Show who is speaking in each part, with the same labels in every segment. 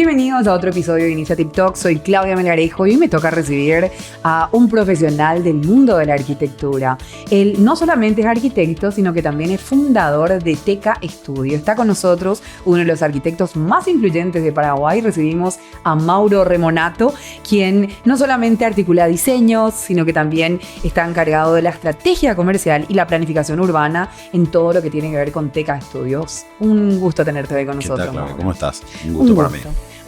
Speaker 1: Bienvenidos a otro episodio de Initiative Talk. Soy Claudia Melgarejo y hoy me toca recibir a un profesional del mundo de la arquitectura. Él no solamente es arquitecto, sino que también es fundador de Teca Studio. Está con nosotros uno de los arquitectos más influyentes de Paraguay. Recibimos a Mauro Remonato, quien no solamente articula diseños, sino que también está encargado de la estrategia comercial y la planificación urbana en todo lo que tiene que ver con Teca Studios. Un gusto tenerte hoy con nosotros.
Speaker 2: ¿Qué tal, Claudia?
Speaker 1: Mauro.
Speaker 2: ¿Cómo estás? Un gusto para mí.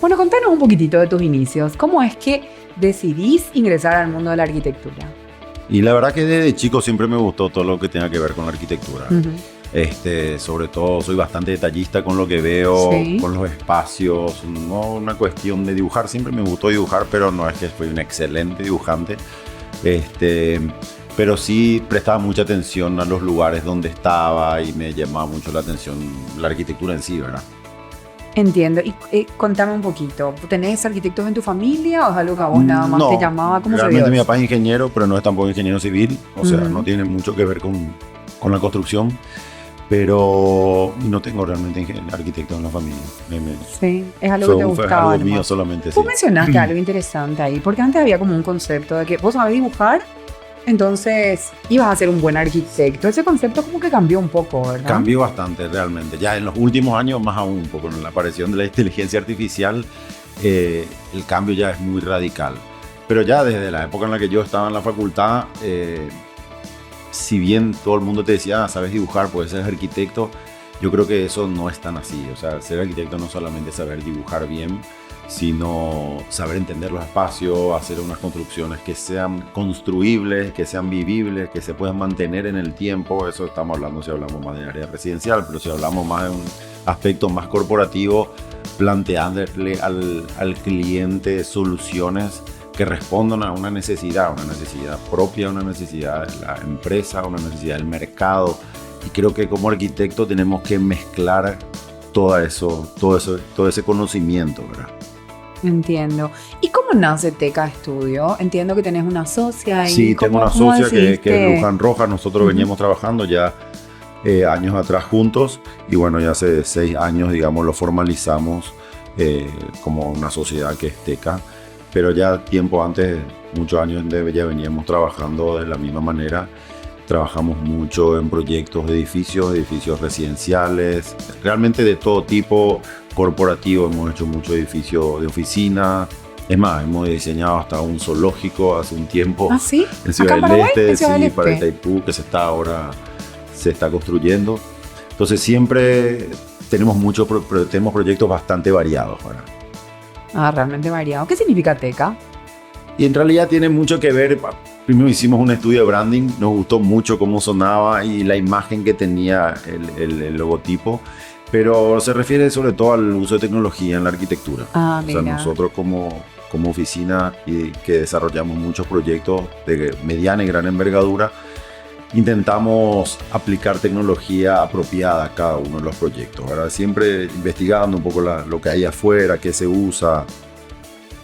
Speaker 1: Bueno, contanos un poquitito de tus inicios. ¿Cómo es que decidís ingresar al mundo de la arquitectura?
Speaker 2: Y la verdad que desde chico siempre me gustó todo lo que tenga que ver con la arquitectura. Sobre todo soy bastante detallista con lo que veo,
Speaker 1: Sí.
Speaker 2: con los espacios. No una cuestión de dibujar, siempre me gustó dibujar, pero no es que fui un excelente dibujante. Pero sí prestaba mucha atención a los lugares donde estaba y me llamaba mucho la atención la arquitectura en sí, ¿verdad?
Speaker 1: Entiendo. Y contame un poquito. ¿Tenés arquitectos en tu familia o es algo que a vos nada más te llamaba? ¿Cómo se
Speaker 2: realmente
Speaker 1: vio
Speaker 2: mi
Speaker 1: eso?
Speaker 2: papá es ingeniero, pero no es tampoco ingeniero civil. O sea, no tiene mucho que ver con la construcción. Pero no tengo realmente arquitectos en la familia.
Speaker 1: Sí, es algo que te
Speaker 2: Fue
Speaker 1: gustaba.
Speaker 2: algo mío
Speaker 1: nomás.
Speaker 2: solamente, sí.
Speaker 1: Vos mencionaste algo interesante ahí, porque antes había como un concepto de que vos sabés dibujar, entonces ibas a ser un buen arquitecto. Ese concepto como que cambió un poco, ¿verdad?
Speaker 2: Cambió bastante realmente. Ya en los últimos años, más aún, porque con la aparición de la inteligencia artificial, el cambio ya es muy radical. Pero ya desde la época en la que yo estaba en la facultad, si bien todo el mundo te decía, sabes dibujar, puedes ser arquitecto, yo creo que eso no es tan así. O sea, ser arquitecto no solamente saber dibujar bien, sino saber entender los espacios, hacer unas construcciones que sean construibles, que sean vivibles, que se puedan mantener en el tiempo. Eso estamos hablando si hablamos más de área residencial, pero si hablamos más de un aspecto más corporativo, planteándole al cliente soluciones que respondan a una necesidad propia, una necesidad de la empresa, una necesidad del mercado. Y creo que como arquitecto tenemos que mezclar todo ese conocimiento, ¿verdad?
Speaker 1: Entiendo. ¿Y cómo nace Teca Studio? Entiendo que tenés una socia.
Speaker 2: Sí, tengo una socia que es Luján Rojas. Nosotros veníamos trabajando ya años atrás juntos. Y bueno, ya hace 6 años, digamos, lo formalizamos como una sociedad que es Teca. Pero ya tiempo antes, muchos años, ya veníamos trabajando de la misma manera. Trabajamos mucho en proyectos de edificios residenciales, realmente de todo tipo, corporativo. Hemos hecho muchos edificios de oficina. Es más, hemos diseñado hasta un zoológico hace un tiempo.
Speaker 1: ¿Ah, sí?
Speaker 2: En Ciudad
Speaker 1: ¿Acá en
Speaker 2: del
Speaker 1: Paraguay?
Speaker 2: Este,
Speaker 1: ¿En Ciudad
Speaker 2: sí,
Speaker 1: del
Speaker 2: para
Speaker 1: Este?
Speaker 2: Itaipú, que se está construyendo. Entonces siempre tenemos proyectos bastante variados, ¿verdad?
Speaker 1: Ah, realmente variado. ¿Qué significa Teca?
Speaker 2: Y en realidad tiene mucho que ver. Primero hicimos un estudio de branding, nos gustó mucho cómo sonaba y la imagen que tenía el logotipo, pero se refiere sobre todo al uso de tecnología en la arquitectura.
Speaker 1: Ah,
Speaker 2: O sea,
Speaker 1: mira.
Speaker 2: nosotros como oficina y que desarrollamos muchos proyectos de mediana y gran envergadura, intentamos aplicar tecnología apropiada a cada uno de los proyectos, ¿verdad? Siempre investigando un poco lo que hay afuera, qué se usa,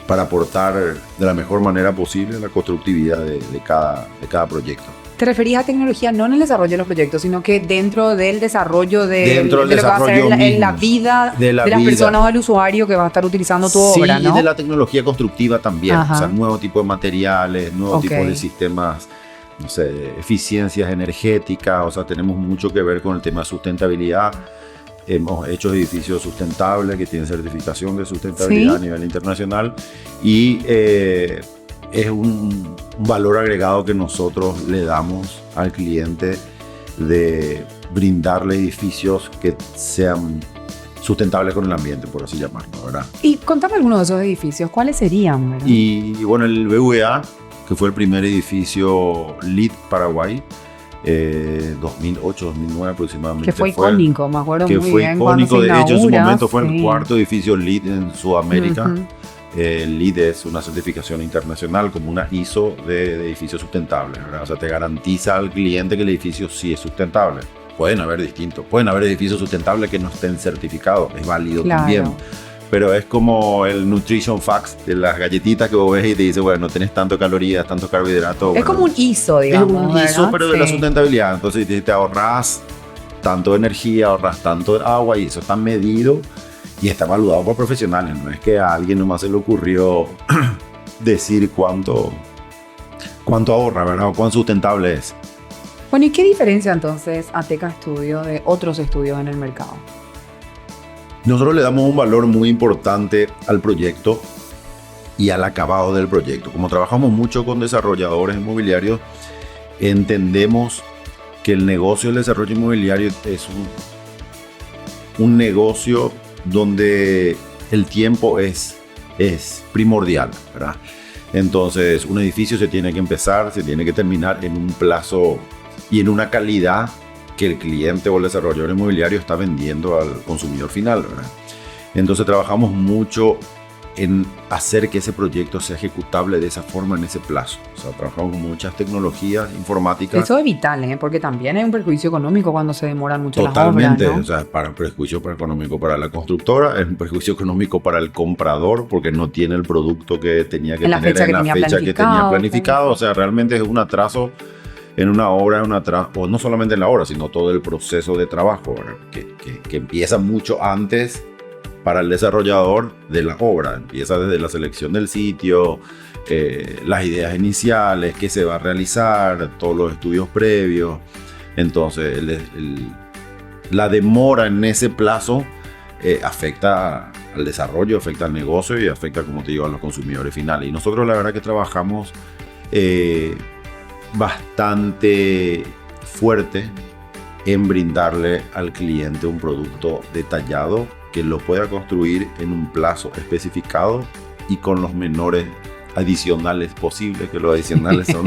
Speaker 2: para aportar de la mejor manera posible la constructividad de cada proyecto.
Speaker 1: ¿Te referías a tecnología no en el desarrollo de los proyectos, sino que dentro del desarrollo de lo que va a ser en la vida de las personas o del usuario que va a estar utilizando tu obra, ¿no?
Speaker 2: Sí, y de la tecnología constructiva también.
Speaker 1: Ajá.
Speaker 2: O sea, nuevos tipos de materiales, nuevos
Speaker 1: Ok.
Speaker 2: tipos de sistemas, no sé, eficiencias energéticas. O sea, tenemos mucho que ver con el tema de sustentabilidad. Hemos hecho edificios sustentables que tienen certificación de sustentabilidad
Speaker 1: Sí.
Speaker 2: a nivel internacional y es un valor agregado que nosotros le damos al cliente de brindarle edificios que sean sustentables con el ambiente, por así llamarlo, ¿verdad?
Speaker 1: Y contame algunos de esos edificios. ¿Cuáles serían, verdad?
Speaker 2: Y bueno, el BVA, que fue el primer edificio LEED Paraguay, 2008-2009 aproximadamente.
Speaker 1: Que fue icónico, me acuerdo
Speaker 2: Que
Speaker 1: muy
Speaker 2: fue
Speaker 1: bien. cuando
Speaker 2: icónico,
Speaker 1: se
Speaker 2: de hecho en su
Speaker 1: inaugura,
Speaker 2: momento fue el
Speaker 1: sí.
Speaker 2: cuarto edificio LEED en Sudamérica.
Speaker 1: Ujú.
Speaker 2: LEED es una certificación internacional como una ISO de edificios sustentables, ¿verdad? O sea, te garantiza al cliente que el edificio sí es sustentable. Pueden haber edificios sustentables que no estén certificados, es válido
Speaker 1: Claro.
Speaker 2: también. Pero es como el nutrition facts de las galletitas que vos ves y te dice, bueno, no tenés tanto calorías, tanto carbohidratos.
Speaker 1: Es
Speaker 2: bueno,
Speaker 1: como un ISO, digamos.
Speaker 2: es un ISO,
Speaker 1: ¿verdad?
Speaker 2: pero de la
Speaker 1: Sí.
Speaker 2: sustentabilidad. Entonces te ahorras tanto de energía, ahorras tanto de agua y eso está medido y está evaluado por profesionales. No es que a alguien nomás se le ocurrió decir cuánto ahorra, ¿verdad? O cuán sustentable es.
Speaker 1: Bueno, ¿y qué diferencia entonces Ateca Studio de otros estudios en el mercado?
Speaker 2: Nosotros le damos un valor muy importante al proyecto y al acabado del proyecto. Como trabajamos mucho con desarrolladores inmobiliarios, entendemos que el negocio del desarrollo inmobiliario es un negocio donde el tiempo es primordial, ¿verdad? Entonces, un edificio se tiene que empezar, se tiene que terminar en un plazo y en una calidad que el cliente o el desarrollador inmobiliario está vendiendo al consumidor final, ¿verdad? Entonces, trabajamos mucho en hacer que ese proyecto sea ejecutable de esa forma en ese plazo. O sea, trabajamos con muchas tecnologías informáticas.
Speaker 1: Eso es vital, ¿eh? Porque también hay un perjuicio económico cuando se demoran mucho
Speaker 2: Totalmente,
Speaker 1: las obras, ¿no?
Speaker 2: O sea, para un perjuicio económico para la constructora, es un perjuicio económico para el comprador porque no tiene el producto que tenía que
Speaker 1: En la
Speaker 2: tener
Speaker 1: fecha
Speaker 2: en
Speaker 1: que
Speaker 2: la
Speaker 1: tenía
Speaker 2: fecha que tenía
Speaker 1: planificado,
Speaker 2: planificado. O sea, realmente es un atraso en una obra, o no solamente en la obra, sino todo el proceso de trabajo, ¿verdad? Que empieza mucho antes para el desarrollador de la obra. Empieza desde la selección del sitio, las ideas iniciales, qué se va a realizar, todos los estudios previos. Entonces, la demora en ese plazo afecta al desarrollo, afecta al negocio y afecta, como te digo, a los consumidores finales. Y nosotros la verdad que trabajamos bastante fuerte en brindarle al cliente un producto detallado que lo pueda construir en un plazo especificado y con los menores adicionales posibles, que los adicionales son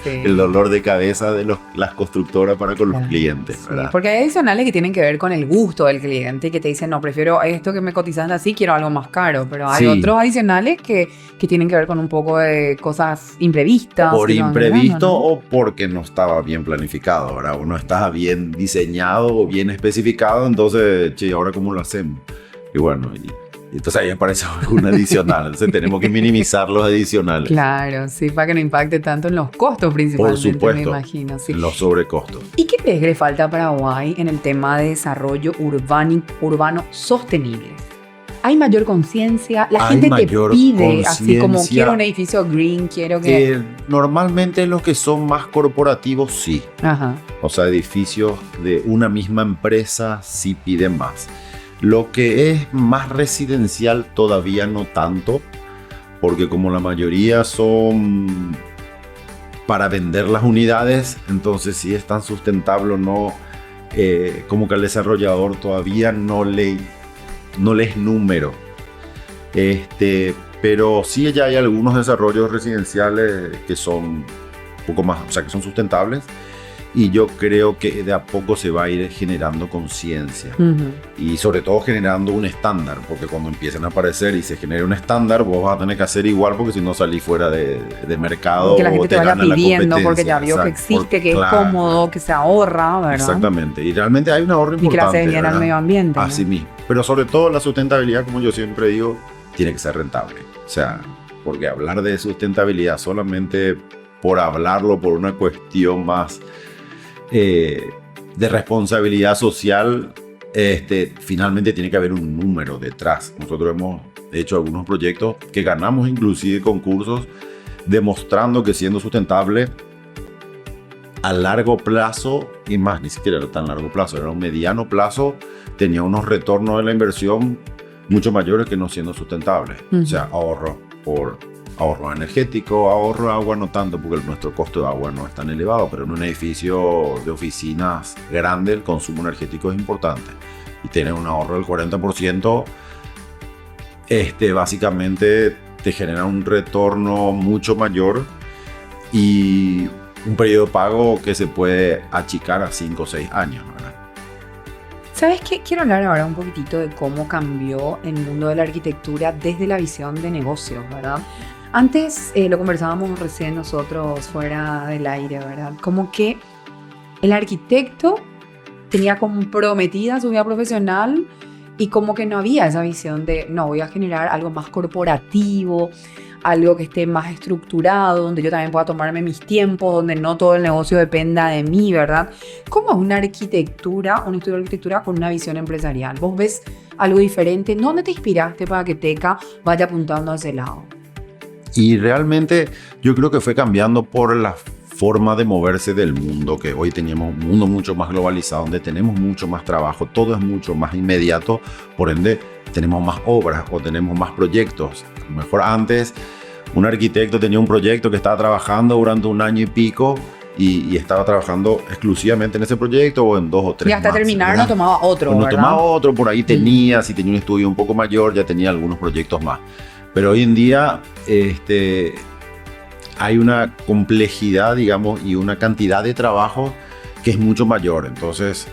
Speaker 1: Sí.
Speaker 2: el dolor de cabeza de las constructoras para con los clientes,
Speaker 1: Sí,
Speaker 2: ¿verdad?
Speaker 1: porque hay adicionales que tienen que ver con el gusto del cliente y que te dicen, no, prefiero esto que me cotizan así, quiero algo más caro. Pero hay
Speaker 2: Sí.
Speaker 1: otros adicionales que tienen que ver con un poco de cosas imprevistas.
Speaker 2: Por
Speaker 1: que van
Speaker 2: imprevisto
Speaker 1: llegando, ¿no?
Speaker 2: o porque no estaba bien planificado, ¿verdad? O no estaba bien diseñado o bien especificado, entonces, che, ¿ahora cómo lo hacemos? Y bueno, y entonces ahí aparece un adicional. Entonces tenemos que minimizar los adicionales.
Speaker 1: Claro, sí, para que no impacte tanto en los costos principalmente,
Speaker 2: Por supuesto,
Speaker 1: me imagino. Sí.
Speaker 2: los sobrecostos.
Speaker 1: ¿Y qué crees que le falta a Paraguay en el tema de desarrollo urbano sostenible? ¿Hay mayor conciencia? La
Speaker 2: Hay
Speaker 1: gente te
Speaker 2: mayor
Speaker 1: pide, así como
Speaker 2: conciencia.
Speaker 1: quiero un edificio green, quiero que...
Speaker 2: Normalmente los que son más corporativos sí.
Speaker 1: Ajá.
Speaker 2: O sea, edificios de una misma empresa sí piden más. Lo que es más residencial todavía no tanto, porque como la mayoría son para vender las unidades, entonces si es tan sustentable o no, como que al desarrollador todavía no le es número. Pero sí ya hay algunos desarrollos residenciales que son un poco más, o sea, que son sustentables. Y yo creo que de a poco se va a ir generando conciencia.
Speaker 1: Uh-huh.
Speaker 2: Y sobre todo generando un estándar, porque cuando empiecen a aparecer y se genere un estándar, vos vas a tener que hacer igual, porque si no salís fuera de mercado,
Speaker 1: Que la gente te vaya
Speaker 2: gana la
Speaker 1: pidiendo porque
Speaker 2: competencia.
Speaker 1: ya vio que
Speaker 2: Exacto,
Speaker 1: existe, que
Speaker 2: claro,
Speaker 1: es cómodo, que se ahorra, ¿verdad?
Speaker 2: Exactamente. Y realmente hay un ahorro
Speaker 1: Y que le
Speaker 2: importante.
Speaker 1: hace bien al
Speaker 2: ¿verdad?
Speaker 1: medio ambiente, ¿no?
Speaker 2: Así mismo. Pero sobre todo la sustentabilidad, como yo siempre digo, tiene que ser rentable. O sea, porque hablar de sustentabilidad solamente por hablarlo, por una cuestión más de responsabilidad social, finalmente tiene que haber un número detrás. Nosotros hemos hecho algunos proyectos que ganamos inclusive concursos demostrando que siendo sustentable a largo plazo, y más, ni siquiera era tan largo plazo, era un mediano plazo, tenía unos retornos de la inversión mucho mayores que no siendo sustentable.
Speaker 1: Uh-huh.
Speaker 2: O sea, ahorro energético, ahorro de agua no tanto, porque nuestro costo de agua no es tan elevado, pero en un edificio de oficinas grande el consumo energético es importante. Y tener un ahorro del 40%, básicamente te genera un retorno mucho mayor y un periodo de pago que se puede achicar a 5 o 6 años, ¿verdad?
Speaker 1: ¿Sabes qué? Quiero hablar ahora un poquitito de cómo cambió el mundo de la arquitectura desde la visión de negocios, ¿verdad? Antes lo conversábamos recién nosotros fuera del aire, ¿verdad? Como que el arquitecto tenía comprometida su vida profesional y como que no había esa visión de, no, voy a generar algo más corporativo, algo que esté más estructurado, donde yo también pueda tomarme mis tiempos, donde no todo el negocio dependa de mí, ¿verdad? ¿Cómo es una arquitectura, un estudio de arquitectura con una visión empresarial? ¿Vos ves algo diferente. ¿Dónde te inspiraste para que Teca vaya apuntando a ese lado?
Speaker 2: Y realmente yo creo que fue cambiando por la forma de moverse del mundo, que hoy teníamos un mundo mucho más globalizado, donde tenemos mucho más trabajo, todo es mucho más inmediato, por ende tenemos más obras o tenemos más proyectos. A lo mejor antes un arquitecto tenía un proyecto que estaba trabajando durante un año y pico y estaba trabajando exclusivamente en ese proyecto o en 2 o 3
Speaker 1: Y hasta
Speaker 2: más,
Speaker 1: terminar
Speaker 2: ¿verdad?
Speaker 1: no tomaba otro,
Speaker 2: No
Speaker 1: ¿verdad?
Speaker 2: tomaba otro, por ahí tenía, si tenía un estudio un poco mayor, ya tenía algunos proyectos más. Pero hoy en día hay una complejidad, digamos, y una cantidad de trabajo que es mucho mayor. Entonces,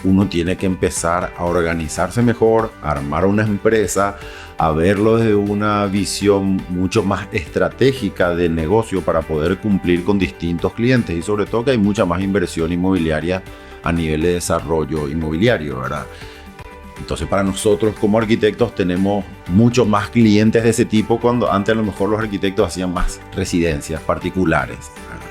Speaker 2: uno tiene que empezar a organizarse mejor, a armar una empresa, a verlo desde una visión mucho más estratégica del negocio para poder cumplir con distintos clientes. Y sobre todo que hay mucha más inversión inmobiliaria a nivel de desarrollo inmobiliario, ¿verdad? Entonces, para nosotros como arquitectos tenemos muchos más clientes de ese tipo, cuando antes a lo mejor los arquitectos hacían más residencias particulares, ¿verdad?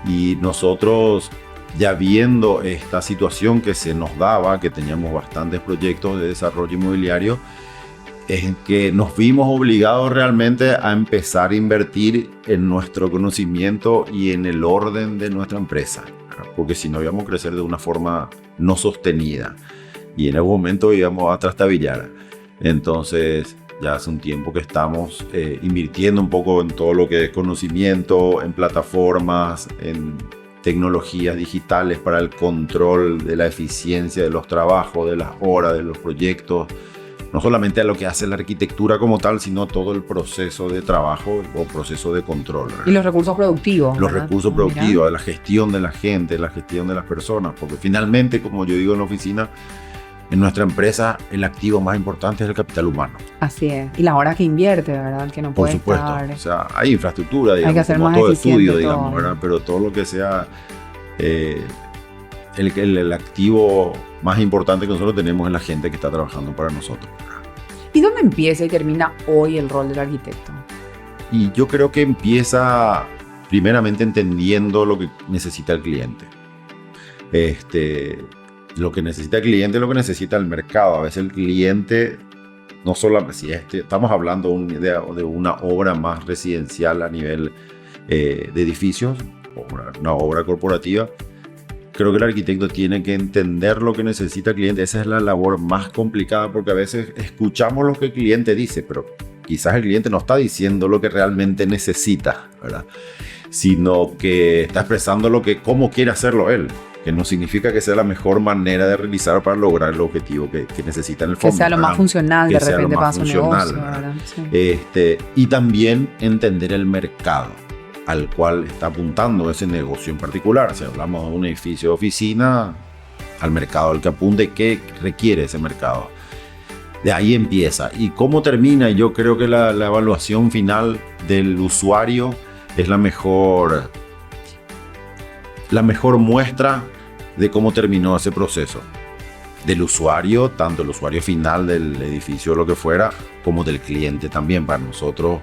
Speaker 2: Y nosotros, ya viendo esta situación que se nos daba, que teníamos bastantes proyectos de desarrollo inmobiliario, es que nos vimos obligados realmente a empezar a invertir en nuestro conocimiento y en el orden de nuestra empresa, ¿verdad? Porque si no íbamos a crecer de una forma no sostenida. Y en algún momento íbamos a trastabillar. Entonces, ya hace un tiempo que estamos invirtiendo un poco en todo lo que es conocimiento, en plataformas, en tecnologías digitales para el control de la eficiencia de los trabajos, de las horas, de los proyectos. No solamente a lo que hace la arquitectura como tal, sino todo el proceso de trabajo o proceso de control, ¿verdad?
Speaker 1: Y los recursos productivos.
Speaker 2: Los
Speaker 1: ¿verdad?
Speaker 2: recursos
Speaker 1: Mira.
Speaker 2: productivos, la gestión de la gente, la gestión de las personas. Porque finalmente, como yo digo en la oficina, en nuestra empresa el activo más importante es el capital humano.
Speaker 1: Así es. Y la hora que invierte, ¿verdad? Que no
Speaker 2: Por
Speaker 1: puede
Speaker 2: supuesto.
Speaker 1: estar.
Speaker 2: O sea, hay infraestructura, digamos,
Speaker 1: que hacer
Speaker 2: como
Speaker 1: más
Speaker 2: todo
Speaker 1: eficiente
Speaker 2: estudio, digamos,
Speaker 1: todo.
Speaker 2: ¿verdad? Pero todo lo que sea el activo más importante que nosotros tenemos es la gente que está trabajando para nosotros.
Speaker 1: ¿Y dónde empieza y termina hoy el rol del arquitecto?
Speaker 2: Y yo creo que empieza primeramente entendiendo lo que necesita el cliente. Lo que necesita el cliente es lo que necesita el mercado. A veces el cliente, no solo si estamos hablando de una obra más residencial a nivel de edificios, una obra corporativa, creo que el arquitecto tiene que entender lo que necesita el cliente. Esa es la labor más complicada, porque a veces escuchamos lo que el cliente dice, pero quizás el cliente no está diciendo lo que realmente necesita, ¿verdad? Sino que está expresando cómo quiere hacerlo él, que no significa que sea la mejor manera de realizar para lograr el objetivo que necesita en el fondo.
Speaker 1: Que sea lo
Speaker 2: ¿verdad?
Speaker 1: más funcional
Speaker 2: Que
Speaker 1: de
Speaker 2: sea lo
Speaker 1: repente para
Speaker 2: más
Speaker 1: su
Speaker 2: funcional,
Speaker 1: negocio,
Speaker 2: ¿verdad?
Speaker 1: ¿verdad? Sí.
Speaker 2: Y también entender el mercado al cual está apuntando ese negocio en particular. Si hablamos de un edificio de oficina, al mercado al que apunte y qué requiere ese mercado. De ahí empieza. ¿Y cómo termina? Yo creo que la evaluación final del usuario es la mejor muestra de cómo terminó ese proceso. Del usuario, tanto el usuario final del edificio o lo que fuera, como del cliente también. Para nosotros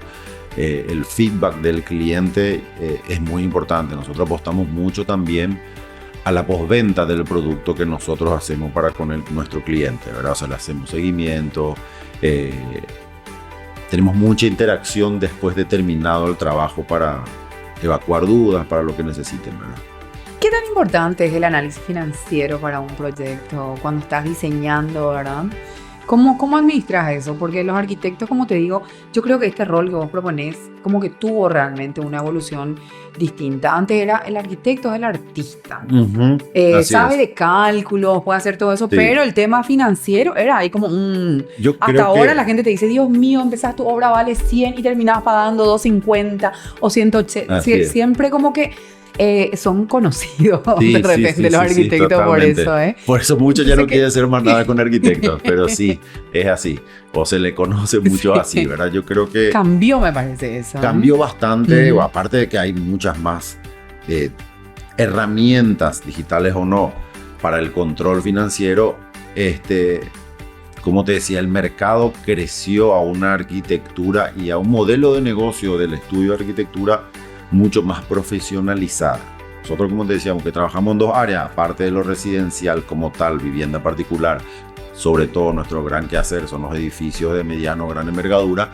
Speaker 2: el feedback del cliente es muy importante. Nosotros apostamos mucho también a la postventa del producto que nosotros hacemos para con nuestro cliente, ¿verdad? O sea, le hacemos seguimiento, tenemos mucha interacción después de terminado el trabajo para evacuar dudas, para lo que necesiten, ¿verdad?
Speaker 1: ¿Qué tan importante es el análisis financiero para un proyecto cuando estás diseñando, verdad? ¿Cómo administras eso? Porque los arquitectos, como te digo, yo creo que este rol que vos proponés como que tuvo realmente una evolución distinta. Antes era el arquitecto es el artista. Sabe de cálculos, puede hacer todo eso,
Speaker 2: Sí.
Speaker 1: pero el tema financiero era ahí como un...
Speaker 2: Yo
Speaker 1: Hasta
Speaker 2: creo
Speaker 1: ahora
Speaker 2: que
Speaker 1: la gente te dice, Dios mío, empezás tu obra vale 100 y terminabas pagando 250 o 180.
Speaker 2: Así es.
Speaker 1: Siempre como que son conocidos
Speaker 2: Sí,
Speaker 1: de repente
Speaker 2: sí,
Speaker 1: los arquitectos por
Speaker 2: totalmente.
Speaker 1: eso, ¿eh?
Speaker 2: Por eso muchos ya
Speaker 1: Entonces
Speaker 2: no quieren hacer más nada con arquitectos, pero sí, es así. O se le conoce mucho
Speaker 1: Sí.
Speaker 2: así, ¿verdad? Yo creo que
Speaker 1: Cambió, me parece eso.
Speaker 2: cambió bastante,
Speaker 1: Ujú.
Speaker 2: aparte de que hay muchas más herramientas, digitales o no, para el control financiero. Como te decía, el mercado creció a una arquitectura y a un modelo de negocio del estudio de arquitectura mucho más profesionalizada. Nosotros, como te decíamos, que trabajamos en dos áreas, aparte de lo residencial como tal, vivienda particular, sobre todo nuestro gran quehacer son los edificios de mediano o gran envergadura,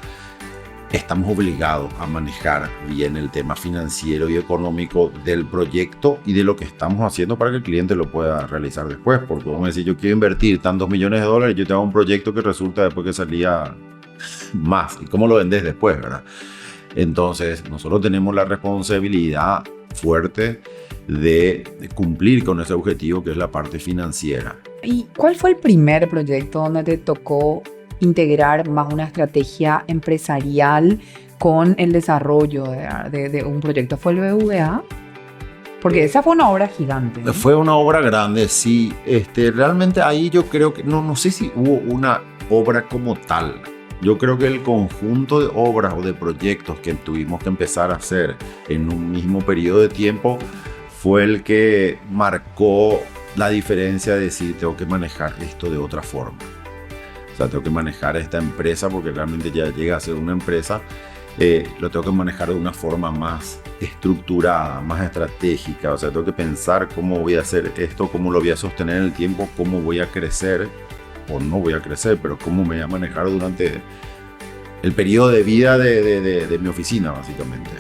Speaker 2: estamos obligados a manejar bien el tema financiero y económico del proyecto y de lo que estamos haciendo para que el cliente lo pueda realizar después. Porque vamos a decir, yo quiero invertir tantos millones de dólares, yo tengo un proyecto que resulta después que salía más. ¿Y cómo lo vendes después, verdad? Entonces, nosotros tenemos la responsabilidad fuerte de cumplir con ese objetivo que es la parte financiera.
Speaker 1: ¿Y cuál fue el primer proyecto donde te tocó integrar más una estrategia empresarial con el desarrollo de un proyecto? ¿Fue el BBVA? Porque esa fue una obra gigante, ¿no?
Speaker 2: Fue una obra grande, sí. Realmente ahí yo creo que, no sé si hubo una obra como tal. Yo creo que el conjunto de obras o de proyectos que tuvimos que empezar a hacer en un mismo periodo de tiempo fue el que marcó la diferencia de decir, tengo que manejar esto de otra forma. O sea, tengo que manejar esta empresa porque realmente ya llega a ser una empresa. Lo tengo que manejar de una forma más estructurada, más estratégica. O sea, tengo que pensar cómo voy a hacer esto, cómo lo voy a sostener en el tiempo, cómo voy a crecer o no voy a crecer, pero cómo me voy a manejar durante el periodo de vida de mi oficina, básicamente.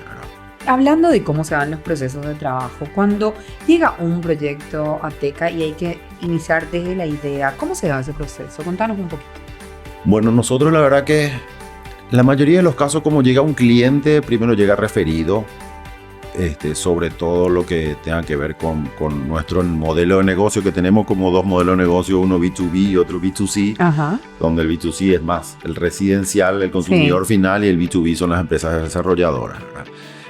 Speaker 1: Hablando de cómo se dan los procesos de trabajo, cuando llega un proyecto a Teca y hay que iniciar desde la idea, ¿cómo se da ese proceso? Contanos un poquito.
Speaker 2: Bueno, nosotros la verdad que la mayoría de los casos, como llega un cliente, primero llega referido, sobre todo lo que tenga que ver con nuestro modelo de negocio, que tenemos como dos modelos de negocio, uno B2B y otro B2C,
Speaker 1: Ajá.
Speaker 2: donde el B2C es más el residencial, el consumidor final, y el B2B son las empresas desarrolladoras, ¿verdad?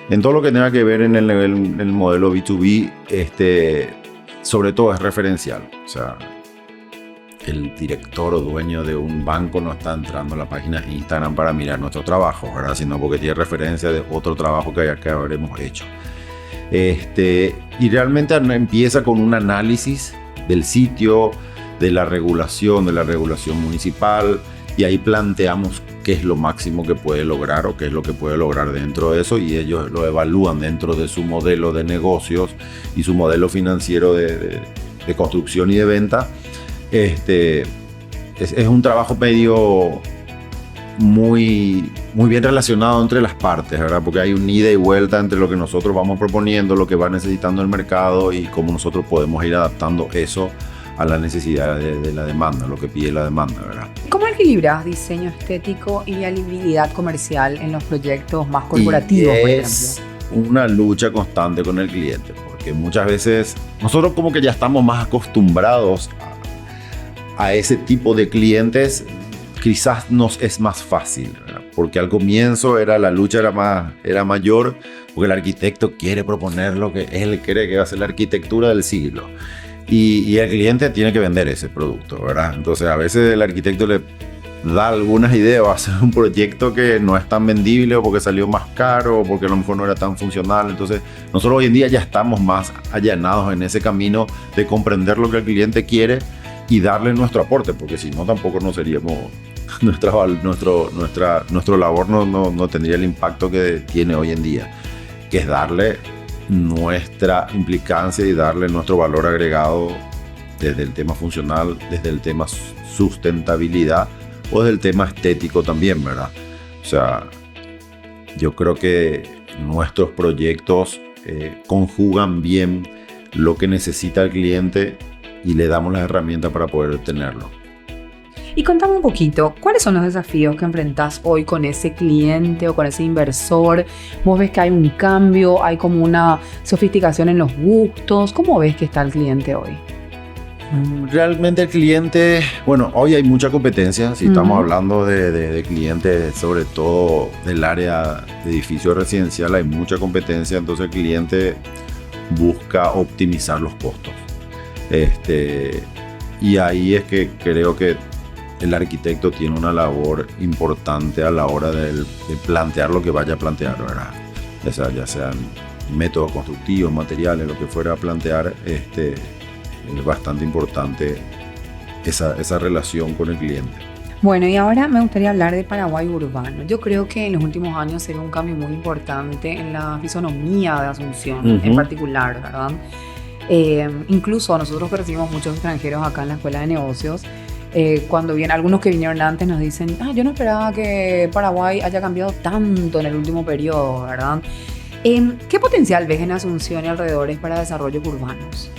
Speaker 2: En todo lo que tenga que ver en el modelo B2B, sobre todo es referencial. O sea, el director o dueño de un banco no está entrando a la página de Instagram para mirar nuestro trabajo, ¿verdad? Sino porque tiene referencia de otro trabajo que habremos hecho. Y realmente empieza con un análisis del sitio, de la regulación municipal, y ahí planteamos qué es lo máximo que puede lograr o qué es lo que puede lograr dentro de eso, y ellos lo evalúan dentro de su modelo de negocios y su modelo financiero de construcción y de venta. Es un trabajo medio muy bien relacionado entre las partes, ¿verdad? Porque hay un ida y vuelta entre lo que nosotros vamos proponiendo, lo que va necesitando el mercado y cómo nosotros podemos ir adaptando eso a la necesidad de la demanda, lo que pide la demanda, ¿verdad?
Speaker 1: ¿Cómo equilibras diseño estético y viabilidad comercial en los proyectos más corporativos, por ejemplo?
Speaker 2: Es una lucha constante con el cliente, porque muchas veces nosotros como que ya estamos más acostumbrados a ese tipo de clientes, quizás nos es más fácil, ¿verdad? Porque al comienzo la lucha era mayor, porque el arquitecto quiere proponer lo que él cree que va a ser la arquitectura del siglo. Y el cliente tiene que vender ese producto, ¿verdad? Entonces a veces el arquitecto le da algunas ideas, va a hacer un proyecto que no es tan vendible o porque salió más caro o porque a lo mejor no era tan funcional. Entonces nosotros hoy en día ya estamos más allanados en ese camino de comprender lo que el cliente quiere y darle nuestro aporte, porque si no tampoco no seríamos, nuestro labor no tendría el impacto que tiene hoy en día, que es darle nuestra implicancia y darle nuestro valor agregado desde el tema funcional, desde el tema sustentabilidad o desde el tema estético también, ¿verdad? O sea, yo creo que nuestros proyectos conjugan bien lo que necesita el cliente y le damos las herramientas para poder obtenerlo.
Speaker 1: Y contame un poquito, ¿cuáles son los desafíos que enfrentás hoy con ese cliente o con ese inversor? ¿Vos ves que hay un cambio, hay como una sofisticación en los gustos? ¿Cómo ves que está el cliente hoy?
Speaker 2: Realmente el cliente, bueno, hoy hay mucha competencia, si estamos hablando de clientes, sobre todo del área de edificio residencial, hay mucha competencia, entonces el cliente busca optimizar los costos. Y ahí es que creo que el arquitecto tiene una labor importante a la hora de plantear lo que vaya a plantear, ¿verdad? Ya sean métodos constructivos, materiales, lo que fuera a plantear, es bastante importante esa relación con el cliente.
Speaker 1: Bueno, y ahora me gustaría hablar de Paraguay urbano. Yo creo que en los últimos años se ve un cambio muy importante en la fisonomía de Asunción en particular, ¿verdad? Incluso nosotros que recibimos muchos extranjeros acá en la Escuela de Negocios, Cuando vienen, algunos que vinieron antes nos dicen, yo no esperaba que Paraguay haya cambiado tanto en el último periodo, ¿verdad? ¿Qué potencial ves en Asunción y alrededores para desarrollos urbanos?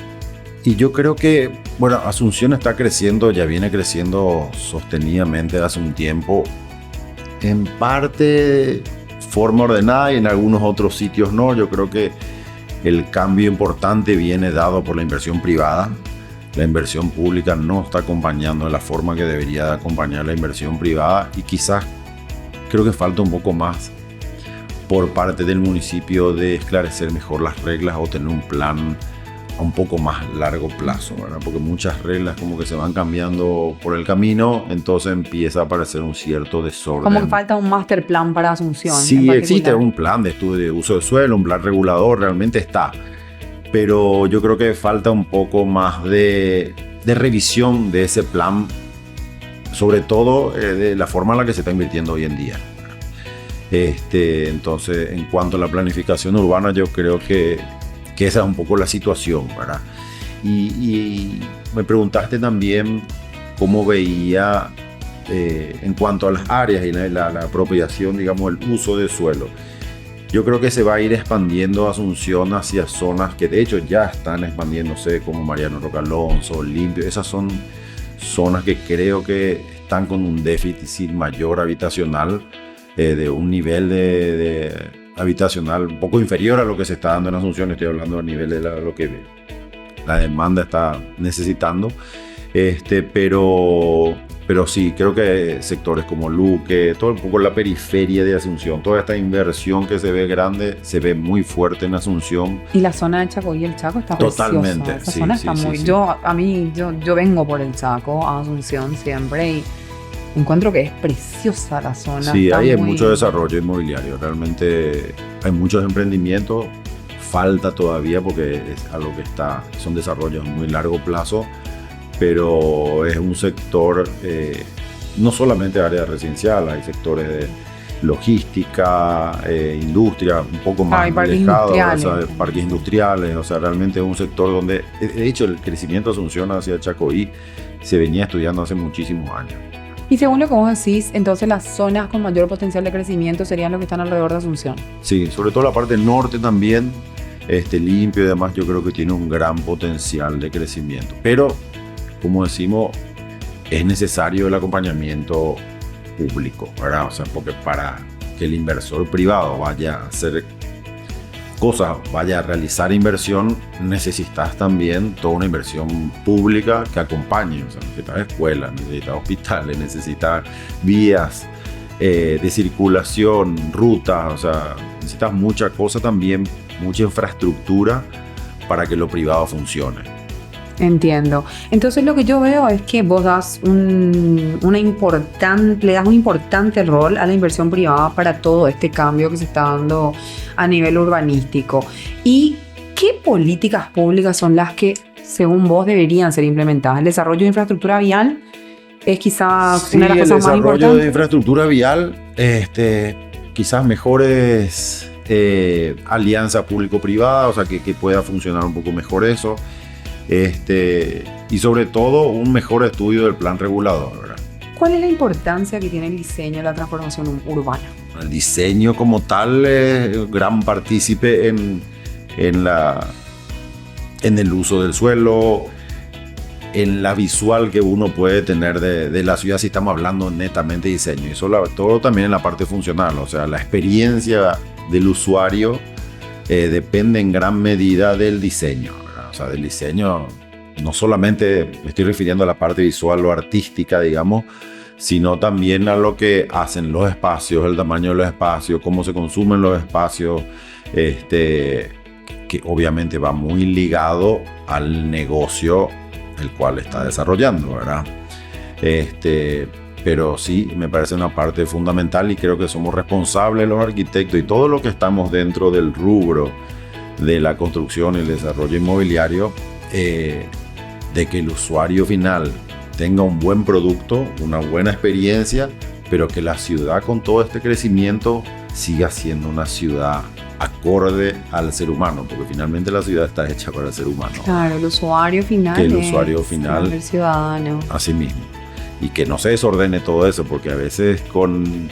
Speaker 2: Y yo creo que, bueno, Asunción está creciendo, ya viene creciendo sostenidamente hace un tiempo, en parte forma ordenada y en algunos otros sitios no. Yo creo que el cambio importante viene dado por la inversión privada. La inversión pública no está acompañando de la forma que debería de acompañar la inversión privada, y quizás creo que falta un poco más por parte del municipio de esclarecer mejor las reglas o tener un plan a un poco más largo plazo, ¿verdad? Porque muchas reglas como que se van cambiando por el camino, entonces empieza a aparecer un cierto desorden.
Speaker 1: Como que falta un master plan para Asunción.
Speaker 2: Sí, existe un plan de estudio de uso de suelo, un plan regulador, realmente está. Pero yo creo que falta un poco más de revisión de ese plan, sobre todo de la forma en la que se está invirtiendo hoy en día. Entonces, en cuanto a la planificación urbana, yo creo que esa es un poco la situación, ¿verdad? Y me preguntaste también cómo veía en cuanto a las áreas y la apropiación, digamos, el uso de suelo. Yo creo que se va a ir expandiendo Asunción hacia zonas que de hecho ya están expandiéndose, como Mariano Roca Alonso, Limpio. Esas son zonas que creo que están con un déficit mayor habitacional, de un nivel de habitacional un poco inferior a lo que se está dando en Asunción. Estoy hablando a nivel de lo que la demanda está necesitando. Pero sí, creo que sectores como Luque, todo un poco la periferia de Asunción, toda esta inversión que se ve grande, se ve muy fuerte en Asunción.
Speaker 1: Y la zona de Chaco y el Chaco está
Speaker 2: totalmente
Speaker 1: preciosa. Esa zona está muy... Sí. Yo vengo por el Chaco a Asunción siempre y encuentro que es preciosa la zona.
Speaker 2: Sí, ahí hay mucho desarrollo inmobiliario, realmente hay muchos emprendimientos, falta todavía porque es algo que son desarrollos a muy largo plazo, pero es un sector, no solamente área residencial, hay sectores de logística, industria, un poco más alejado, parques industriales, o sea, realmente es un sector donde, de hecho, el crecimiento de Asunción hacia Chacoí se venía estudiando hace muchísimos años.
Speaker 1: Y según lo que vos decís, entonces las zonas con mayor potencial de crecimiento serían las que están alrededor de Asunción.
Speaker 2: Sí, sobre todo la parte norte también, Limpio y demás, yo creo que tiene un gran potencial de crecimiento. Pero, como decimos, es necesario el acompañamiento público, ¿verdad? O sea, porque para que el inversor privado vaya a hacer cosas, vaya a realizar inversión, necesitas también toda una inversión pública que acompañe. O sea, necesitas escuelas, necesitas hospitales, necesitas vías de circulación, rutas, o sea, necesitas mucha cosa también, mucha infraestructura para que lo privado funcione.
Speaker 1: Entiendo. Entonces lo que yo veo es que vos le das un importante rol a la inversión privada para todo este cambio que se está dando a nivel urbanístico. ¿Y qué políticas públicas son las que, según vos, deberían ser implementadas? ¿El desarrollo de infraestructura vial es quizás una de las cosas más importantes?
Speaker 2: El desarrollo de infraestructura vial, quizás mejores alianza público-privada, o sea, que pueda funcionar un poco mejor eso. Y sobre todo un mejor estudio del plan regulador, ¿verdad?
Speaker 1: ¿Cuál es la importancia que tiene el diseño de la transformación urbana?
Speaker 2: El diseño como tal es gran partícipe en el uso del suelo, en la visual que uno puede tener de la ciudad, si estamos hablando netamente de diseño, y sobre todo también en la parte funcional, o sea, la experiencia del usuario depende en gran medida del diseño. O sea, del diseño, no solamente me estoy refiriendo a la parte visual o artística, digamos, sino también a lo que hacen los espacios, el tamaño de los espacios, cómo se consumen los espacios, que obviamente va muy ligado al negocio el cual está desarrollando, ¿verdad? Pero sí, me parece una parte fundamental y creo que somos responsables los arquitectos y todo lo que estamos dentro del rubro de la construcción y el desarrollo inmobiliario, de que el usuario final tenga un buen producto, una buena experiencia, pero que la ciudad con todo este crecimiento siga siendo una ciudad acorde al ser humano, porque finalmente la ciudad está hecha para el ser humano.
Speaker 1: Claro, el usuario final.
Speaker 2: Que el usuario final,
Speaker 1: el ciudadano.
Speaker 2: Así mismo. y que no se desordene todo eso, porque a veces con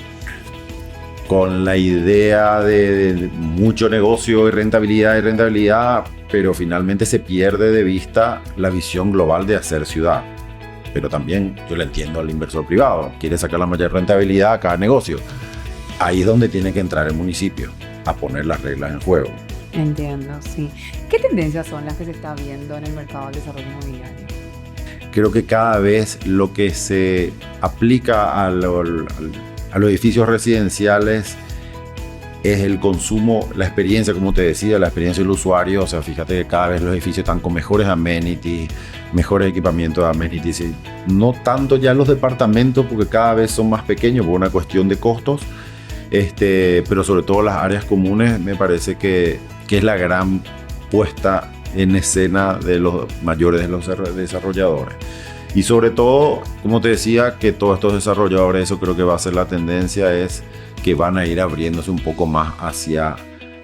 Speaker 2: la idea de mucho negocio y rentabilidad, pero finalmente se pierde de vista la visión global de hacer ciudad. Pero también yo le entiendo al inversor privado, quiere sacar la mayor rentabilidad a cada negocio. Ahí es donde tiene que entrar el municipio, a poner las reglas en juego.
Speaker 1: Entiendo, sí. ¿Qué tendencias son las que se está viendo en el mercado del desarrollo inmobiliario?
Speaker 2: Creo que cada vez lo que se aplica a los edificios residenciales es el consumo, la experiencia, como te decía, la experiencia del usuario. O sea, fíjate que cada vez los edificios están con mejores amenities, mejores equipamientos de amenities. Y no tanto ya los departamentos, porque cada vez son más pequeños por una cuestión de costos. Pero sobre todo las áreas comunes me parece que es la gran puesta en escena de los mayores de los desarrolladores. Y sobre todo, como te decía, que todos estos desarrolladores, eso creo que va a ser la tendencia, es que van a ir abriéndose un poco más hacia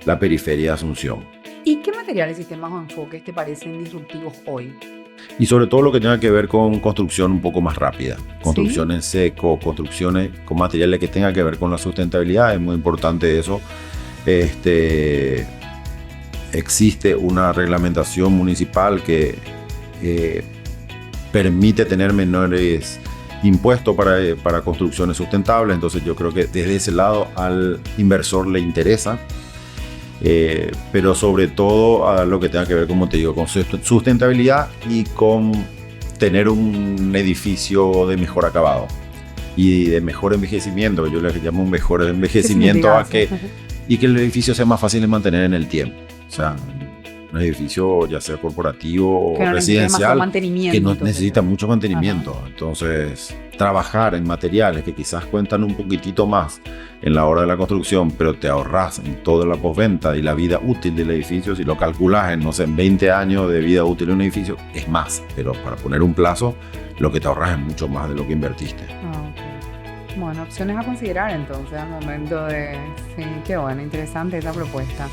Speaker 2: la periferia de Asunción.
Speaker 1: ¿Y qué materiales, sistemas o enfoques te parecen disruptivos hoy?
Speaker 2: Y sobre todo lo que tenga que ver con construcción un poco más rápida. Construcción en seco, construcciones con materiales que tengan que ver con la sustentabilidad, es muy importante eso. Existe una reglamentación municipal que permite tener menores impuestos para construcciones sustentables. Entonces yo creo que desde ese lado al inversor le interesa. Pero sobre todo a lo que tenga que ver, como te digo, con sustentabilidad y con tener un edificio de mejor acabado y de mejor envejecimiento. Yo le llamo un mejor envejecimiento y que el edificio sea más fácil de mantener en el tiempo. O sea, un edificio ya sea corporativo o residencial que no necesita mucho mantenimiento. Ajá. Entonces, trabajar en materiales que quizás cuentan un poquitito más en la hora de la construcción, pero te ahorras en toda la postventa y la vida útil del edificio. Si lo calculas en, no sé, en 20 años de vida útil de un edificio, es más. Pero para poner un plazo, lo que te ahorras es mucho más de lo que invertiste.
Speaker 1: Okay. Bueno, opciones a considerar entonces al momento de... Sí, qué bueno, interesante esa propuesta.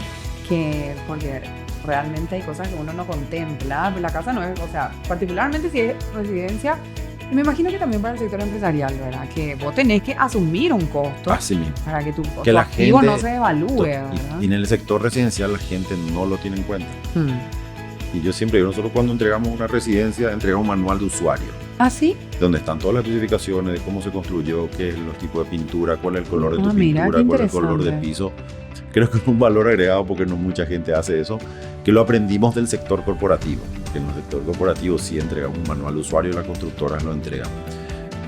Speaker 1: Porque realmente hay cosas que uno no contempla. La casa no es, o sea, particularmente si es residencia, y me imagino que también para el sector empresarial, ¿verdad? Que vos tenés que asumir un costo para que tu activo no se devalúe, ¿verdad?
Speaker 2: Y en el sector residencial la gente no lo tiene en cuenta. Y yo siempre digo, nosotros cuando entregamos una residencia, entregamos un manual de usuario.
Speaker 1: ¿Ah, sí?
Speaker 2: Donde están todas las especificaciones de cómo se construyó, qué es los tipos de pintura, cuál es el color de tu pintura, cuál es el color de piso. Creo que es un valor agregado porque no mucha gente hace eso, que lo aprendimos del sector corporativo. Que en el sector corporativo sí entregamos un manual de usuario y las constructoras lo entregan.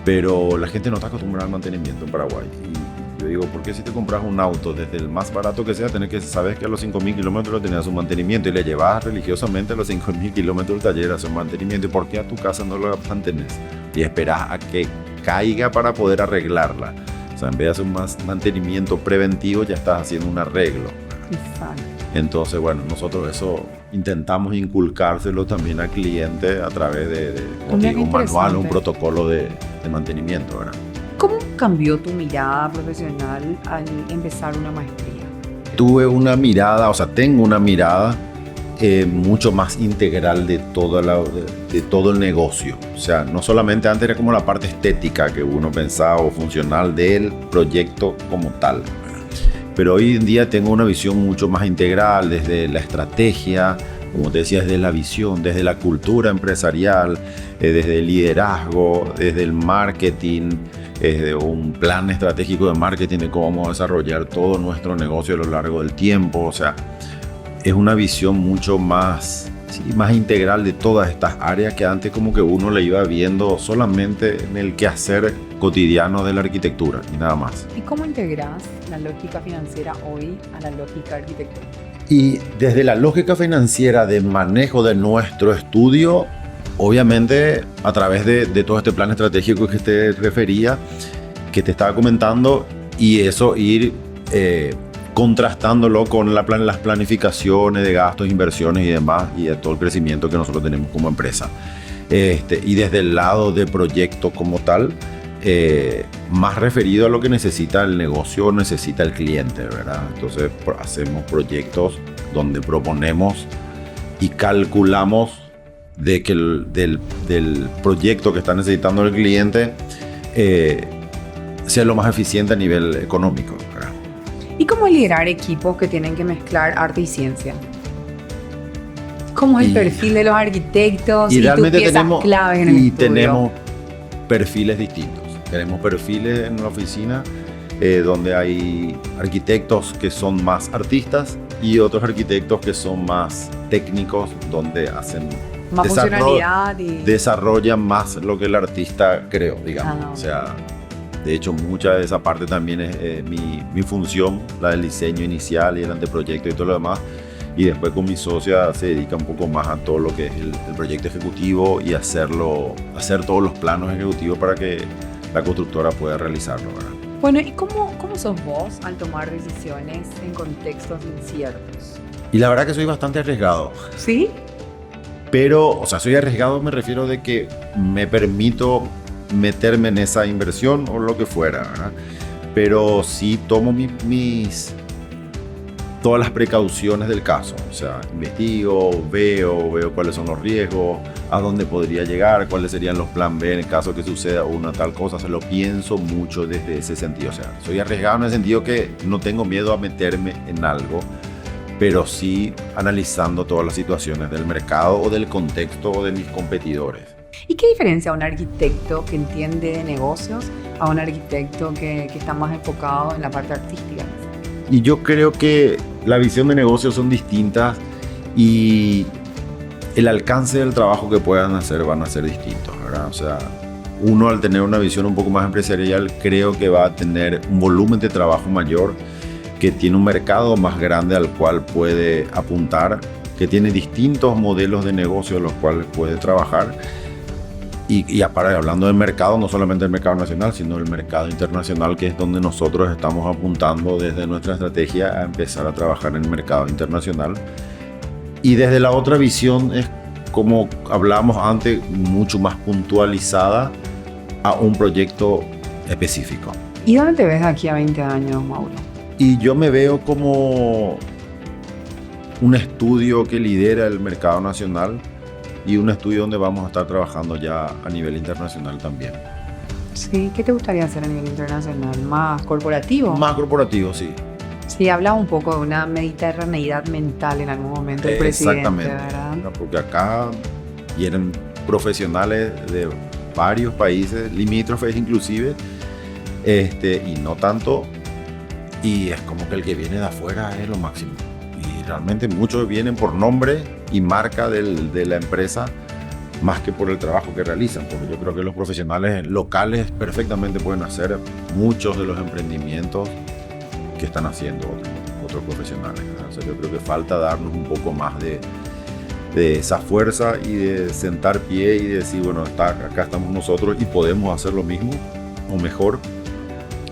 Speaker 2: Pero la gente no está acostumbrada al mantenimiento en Paraguay. Y yo digo, ¿por qué si te compras un auto, desde el más barato que sea, tenés que saber que a los 5.000 kilómetros tenías un mantenimiento y le llevas religiosamente a los 5.000 kilómetros del taller a hacer mantenimiento? ¿Y por qué a tu casa no lo mantenés? Y esperás a que caiga para poder arreglarla. O sea, en vez de hacer un mantenimiento preventivo, ya estás haciendo un arreglo.
Speaker 1: Exacto.
Speaker 2: Entonces, bueno, nosotros eso intentamos inculcárselo también al cliente a través de un manual, un protocolo de mantenimiento, ¿verdad?
Speaker 1: ¿Cómo cambió tu mirada profesional al empezar una maestría?
Speaker 2: Tuve una mirada, o sea, tengo una mirada mucho más integral de todo el negocio. O sea, no solamente antes era como la parte estética que uno pensaba o funcional del proyecto como tal. Pero hoy en día tengo una visión mucho más integral desde la estrategia, como te decía, desde la visión, desde la cultura empresarial, desde el liderazgo, desde el marketing, desde un plan estratégico de marketing de cómo vamos a desarrollar todo nuestro negocio a lo largo del tiempo. O sea, es una visión mucho más, más integral de todas estas áreas que antes como que uno le iba viendo solamente en el quehacer cotidiano de la arquitectura y nada más.
Speaker 1: ¿Y cómo integras la lógica financiera hoy a la lógica arquitectónica?
Speaker 2: Y desde la lógica financiera de manejo de nuestro estudio, obviamente a través de todo este plan estratégico que te refería, que te estaba comentando, y eso ir contrastándolo con las planificaciones de gastos, inversiones y demás, y de todo el crecimiento que nosotros tenemos como empresa. Y desde el lado de proyecto como tal, más referido a lo que necesita el negocio, necesita el cliente, ¿verdad? Entonces hacemos proyectos donde proponemos y calculamos de que del proyecto que está necesitando el cliente sea lo más eficiente a nivel económico, ¿verdad?
Speaker 1: ¿Y cómo liderar equipos que tienen que mezclar arte y ciencia? ¿Cómo es el perfil de los arquitectos y tus piezas claves en el estudio?
Speaker 2: Tenemos perfiles distintos. Tenemos perfiles en la oficina donde hay arquitectos que son más artistas y otros arquitectos que son más técnicos, donde hacen
Speaker 1: más funcionalidad y
Speaker 2: desarrollan más lo que el artista creó, digamos. O sea, de hecho, mucha de esa parte también es mi función, la del diseño inicial y el anteproyecto y todo lo demás. Y después con mi socia se dedica un poco más a todo lo que es el proyecto ejecutivo y hacer todos los planos ejecutivos para que la constructora pueda realizarlo, ¿verdad?
Speaker 1: Bueno, ¿y cómo sos vos al tomar decisiones en contextos inciertos?
Speaker 2: Y la verdad que soy bastante arriesgado.
Speaker 1: ¿Sí?
Speaker 2: Pero, o sea, soy arriesgado, me refiero de que me permito meterme en esa inversión o lo que fuera, ¿verdad? Pero sí tomo todas las precauciones del caso. O sea, investigo, veo cuáles son los riesgos, a dónde podría llegar, cuáles serían los plan B en el caso que suceda una tal cosa. Se lo pienso mucho desde ese sentido. O sea, soy arriesgado en el sentido que no tengo miedo a meterme en algo, pero sí analizando todas las situaciones del mercado o del contexto o de mis competidores.
Speaker 1: ¿Y qué diferencia un arquitecto que entiende de negocios a un arquitecto que está más enfocado en la parte artística?
Speaker 2: Y yo creo que la visión de negocios son distintas y el alcance del trabajo que puedan hacer van a ser distintos, ¿verdad? O sea, uno al tener una visión un poco más empresarial creo que va a tener un volumen de trabajo mayor, que tiene un mercado más grande al cual puede apuntar, que tiene distintos modelos de negocio a los cuales puede trabajar. Y aparte, hablando del mercado, no solamente el mercado nacional, sino el mercado internacional, que es donde nosotros estamos apuntando desde nuestra estrategia a empezar a trabajar en el mercado internacional. Y desde la otra visión es, como hablábamos antes, mucho más puntualizada a un proyecto específico.
Speaker 1: ¿Y dónde te ves aquí a 20 años, Mauro?
Speaker 2: Y yo me veo como un estudio que lidera el mercado nacional y un estudio donde vamos a estar trabajando ya a nivel internacional también.
Speaker 1: Sí, ¿qué te gustaría hacer a nivel internacional? ¿Más corporativo?
Speaker 2: Más corporativo, sí.
Speaker 1: Sí, hablaba un poco de una mediterraneidad mental en algún momento el presidente,
Speaker 2: exactamente,
Speaker 1: ¿verdad?
Speaker 2: Porque acá vienen profesionales de varios países, limítrofes inclusive, y no tanto, y es como que el que viene de afuera es lo máximo. Y realmente muchos vienen por nombre y marca de la empresa más que por el trabajo que realizan, porque yo creo que los profesionales locales perfectamente pueden hacer muchos de los emprendimientos que están haciendo otros profesionales, ¿verdad? O sea, yo creo que falta darnos un poco más de esa fuerza y de sentar pie y decir, bueno, acá estamos nosotros y podemos hacer lo mismo o mejor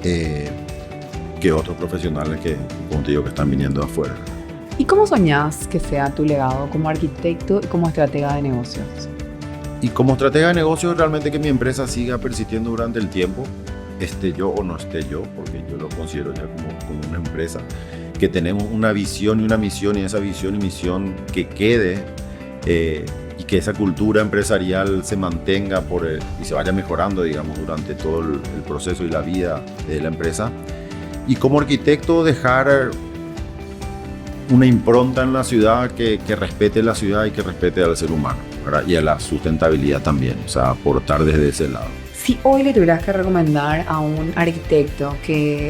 Speaker 2: que otros profesionales que, como te digo, que están viniendo de afuera.
Speaker 1: ¿Y cómo soñás que sea tu legado como arquitecto y como estratega de negocios?
Speaker 2: Y como estratega de negocios, realmente que mi empresa siga persistiendo durante el tiempo, esté yo o no esté yo, porque yo lo considero ya como una empresa, que tenemos una visión y una misión, y esa visión y misión que quede y que esa cultura empresarial se mantenga y se vaya mejorando, digamos, durante todo el proceso y la vida de la empresa. Y como arquitecto, dejar una impronta en la ciudad que respete la ciudad y que respete al ser humano, ¿verdad? Y a la sustentabilidad también, o sea, aportar desde ese lado.
Speaker 1: Si hoy le tuvieras que recomendar a un arquitecto,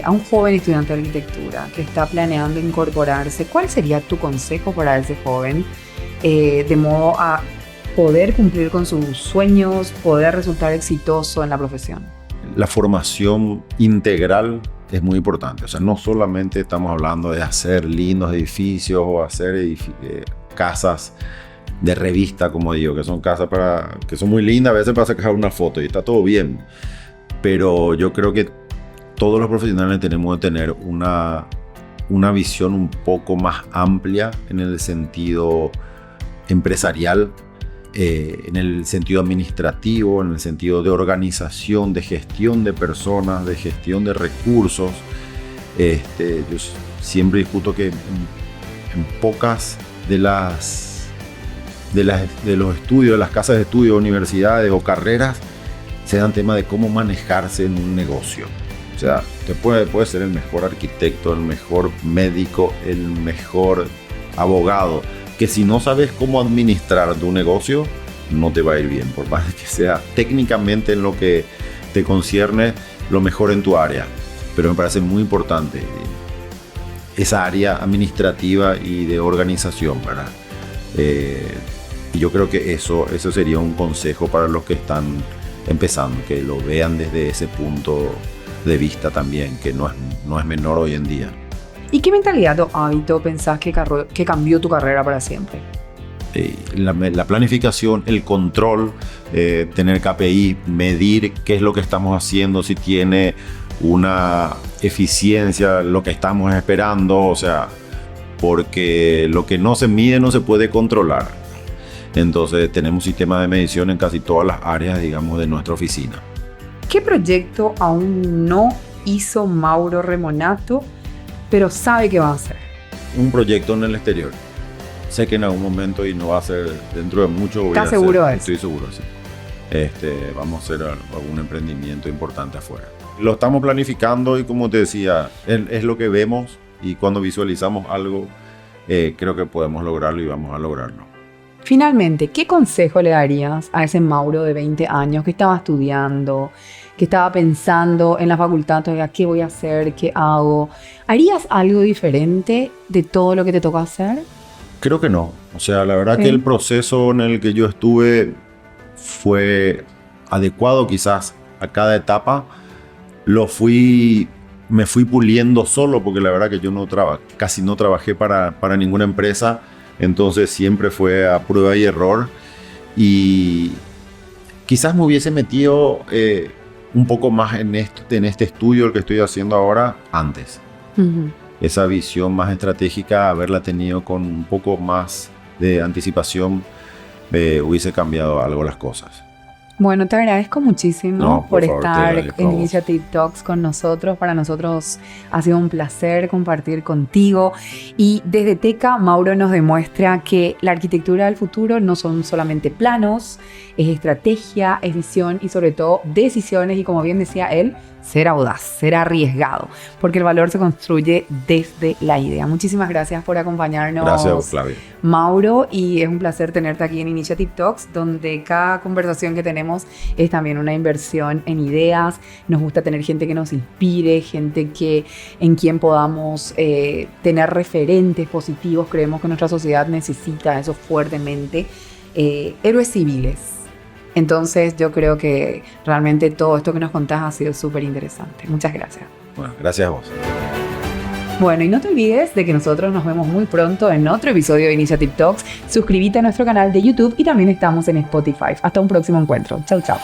Speaker 1: a un joven estudiante de arquitectura que está planeando incorporarse, ¿cuál sería tu consejo para ese joven de modo a poder cumplir con sus sueños, poder resultar exitoso en la profesión?
Speaker 2: La formación integral es muy importante. O sea, no solamente estamos hablando de hacer lindos edificios o hacer casas de revista, como digo, que son casas que son muy lindas, a veces para sacar una foto y está todo bien. Pero yo creo que todos los profesionales tenemos que tener una visión un poco más amplia en el sentido empresarial, en el sentido administrativo, en el sentido de organización, de gestión de personas, de gestión de recursos. Yo siempre discuto que en pocas de las de los estudios, de las casas de estudio, universidades o carreras, sean tema de cómo manejarse en un negocio. O sea, te puede ser el mejor arquitecto, el mejor médico, el mejor abogado, que si no sabes cómo administrar tu negocio, no te va a ir bien, por más que sea técnicamente en lo que te concierne lo mejor en tu área. Pero me parece muy importante esa área administrativa y de organización, ¿verdad? Y yo creo que eso sería un consejo para los que están empezando, que lo vean desde ese punto de vista también, que no es menor hoy en día.
Speaker 1: ¿Y qué mentalidad o hábito pensás que cambió tu carrera para siempre?
Speaker 2: La planificación, el control, tener KPI, medir qué es lo que estamos haciendo, si tiene una eficiencia, lo que estamos esperando, o sea, porque lo que no se mide no se puede controlar. Entonces tenemos sistemas de medición en casi todas las áreas, digamos, de nuestra oficina.
Speaker 1: ¿Qué proyecto aún no hizo Mauro Remonato, pero sabe que va a hacer?
Speaker 2: Un proyecto en el exterior. Sé que en algún momento, y no va a ser dentro de mucho,
Speaker 1: ¿Estás seguro de eso?
Speaker 2: Estoy seguro, sí. Vamos a hacer algún emprendimiento importante afuera. Lo estamos planificando y, como te decía, es lo que vemos, y cuando visualizamos algo, creo que podemos lograrlo y vamos a lograrlo.
Speaker 1: Finalmente, ¿qué consejo le darías a ese Mauro de 20 años que estaba estudiando, que estaba pensando en la facultad todavía, qué voy a hacer, qué hago? ¿Harías algo diferente de todo lo que te tocó hacer?
Speaker 2: Creo que no. O sea, la verdad que el proceso en el que yo estuve fue adecuado quizás a cada etapa. Me fui puliendo solo, porque la verdad que yo casi no trabajé para ninguna empresa. Entonces siempre fue a prueba y error. Y quizás me hubiese metido un poco más en este estudio el que estoy haciendo ahora antes. Uh-huh. Esa visión más estratégica, haberla tenido con un poco más de anticipación, hubiese cambiado algo las cosas.
Speaker 1: Bueno, te agradezco muchísimo por estar en Initiative Talks con nosotros. Para nosotros ha sido un placer compartir contigo. Y desde Teca, Mauro nos demuestra que la arquitectura del futuro no son solamente planos, es estrategia, es visión y sobre todo decisiones. Y como bien decía él, ser audaz, ser arriesgado, porque el valor se construye desde la idea. Muchísimas gracias por acompañarnos.
Speaker 2: Gracias, Flavia.
Speaker 1: Mauro, y es un placer tenerte aquí en Initiative Talks, donde cada conversación que tenemos es también una inversión en ideas. Nos gusta tener gente que nos inspire, gente en quien podamos tener referentes positivos. Creemos que nuestra sociedad necesita eso fuertemente. Héroes civiles. Entonces yo creo que realmente todo esto que nos contás ha sido súper interesante. Muchas gracias.
Speaker 2: Bueno, gracias a vos.
Speaker 1: Bueno, y no te olvides de que nosotros nos vemos muy pronto en otro episodio de Initiative Talks. Suscríbete a nuestro canal de YouTube y también estamos en Spotify. Hasta un próximo encuentro. Chau, chau.